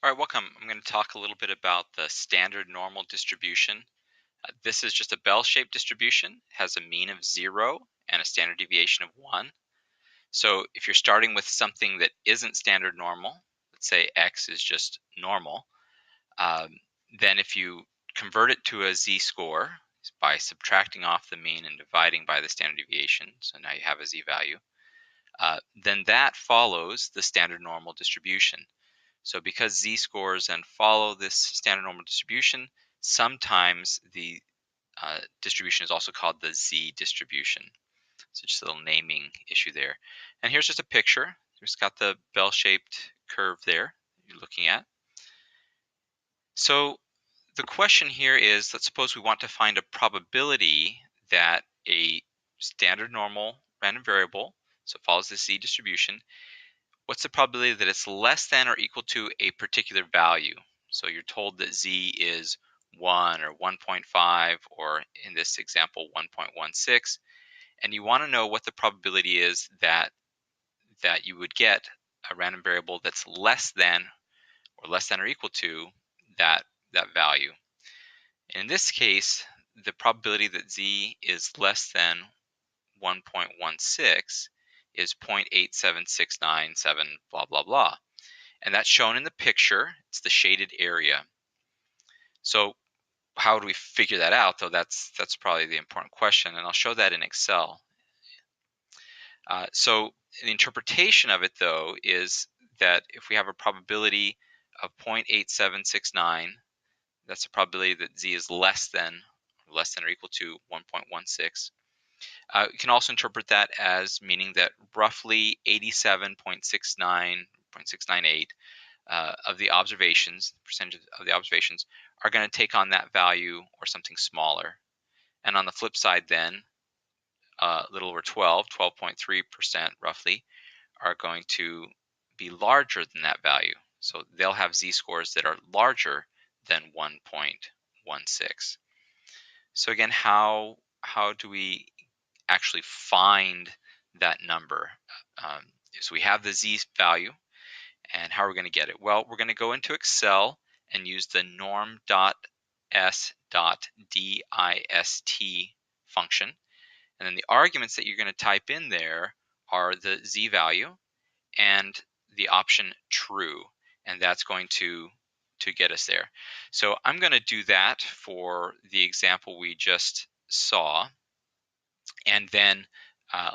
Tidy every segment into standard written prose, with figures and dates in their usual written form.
All right, welcome. I'm going to talk a little bit about the standard normal distribution. This is just a bell-shaped distribution, has a mean of 0 and a standard deviation of 1. So if you're starting with something that isn't standard normal, let's say x is just normal, um, then if you convert it to a z-score by subtracting off the mean and dividing by the standard deviation, so now you have a z-value, then that follows the standard normal distribution. So because z-scores then follow this standard normal distribution, sometimes the distribution is also called the z-distribution. So just a little naming issue there. And here's just a picture. It's got the bell-shaped curve there you're looking at. So the question here is, let's suppose we want to find a probability that a standard normal random variable, so it follows the z-distribution, what's the probability that it's less than or equal to a particular value? So you're told that z is 1 or 1.5, or in this example 1.16, and you want to know what the probability is that you would get a random variable that's less than or equal to that value. In this case, the probability that z is less than 1.16 is 0.87697 blah blah blah. And that's shown in the picture. It's the shaded area. So how do we figure that out, though? That's probably the important question, and I'll show that in Excel. So the interpretation of it, though, is that if we have a probability of 0.8769, that's a probability that z is less than or equal to 1.16. You can also interpret that as meaning that roughly 87.69.698 of the observations, percentage of the observations, are going to take on that value or something smaller. And on the flip side, then, a little over 12.3% roughly, are going to be larger than that value. So they'll have z-scores that are larger than 1.16. So again, how do we actually find that number? So we have the z value. And how are we going to get it? Well, we're going to go into Excel and use the norm.s.dist function. And then the arguments that you're going to type in there are the z value and the option true. And that's going to get us there. So I'm going to do that for the example we just saw, and then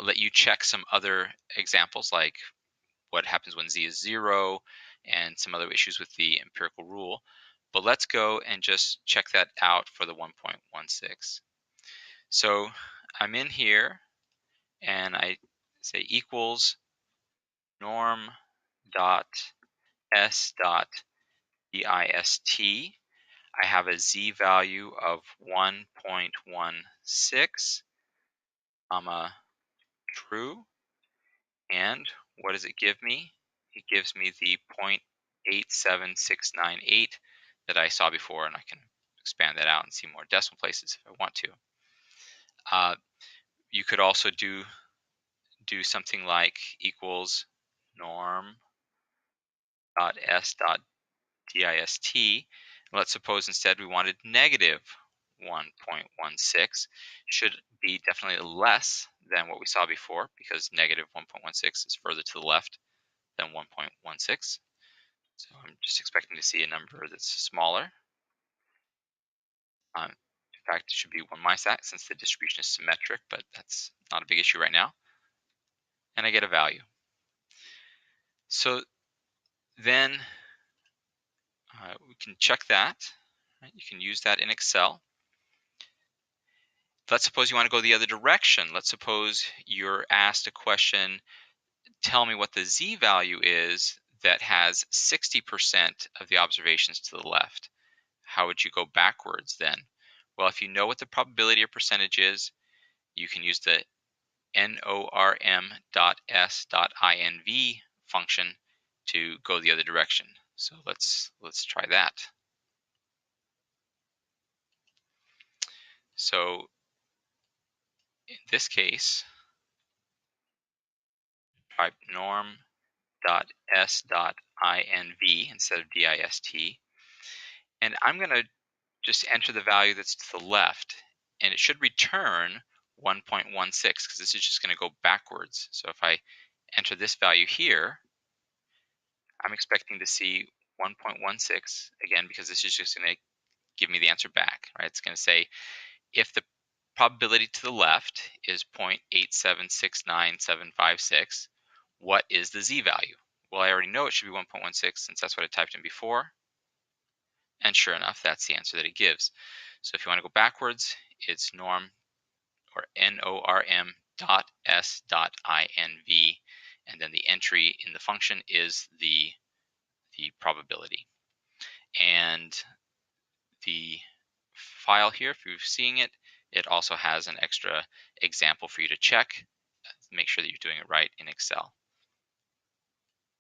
let you check some other examples, like what happens when z is 0, and some other issues with the empirical rule. But let's go and just check that out for the 1.16. So I'm in here, and I say equals norm dot s dot dist. I have a z value of 1.16, comma, true. And what does it give me? It gives me the 0.87698 that I saw before, and I can expand that out and see more decimal places if I want to. You could also do something like equals norm.s.dist. Let's suppose instead we wanted negative 1.16. Should be definitely less than what we saw before, because negative 1.16 is further to the left than 1.16. So I'm just expecting to see a number that's smaller. In fact, it should be 1 minus that, since the distribution is symmetric, but that's not a big issue right now. And I get a value. So then we can check that. Right? You can use that in Excel. Let's suppose you want to go the other direction. Let's suppose you're asked a question, tell me what the z value is that has 60% of the observations to the left. How would you go backwards then? Well, if you know what the probability or percentage is, you can use the norm.s.inv function to go the other direction. So let's try that. So in this case, type norm.s.inv .inv instead of dist. And I'm going to just enter the value that's to the left, and it should return 1.16 because this is just going to go backwards. So if I enter this value here, I'm expecting to see 1.16 again, because this is just going to give me the answer back, right? It's going to say if the probability to the left is 0.8769756, what is the z-value? Well, I already know it should be 1.16 since that's what I typed in before. And sure enough, that's the answer that it gives. So if you want to go backwards, it's norm or norm dot s dot inv, and then the entry in the function is the probability. And the file here, if you're seeing it, it also has an extra example for you to check. Make sure that you're doing it right in Excel.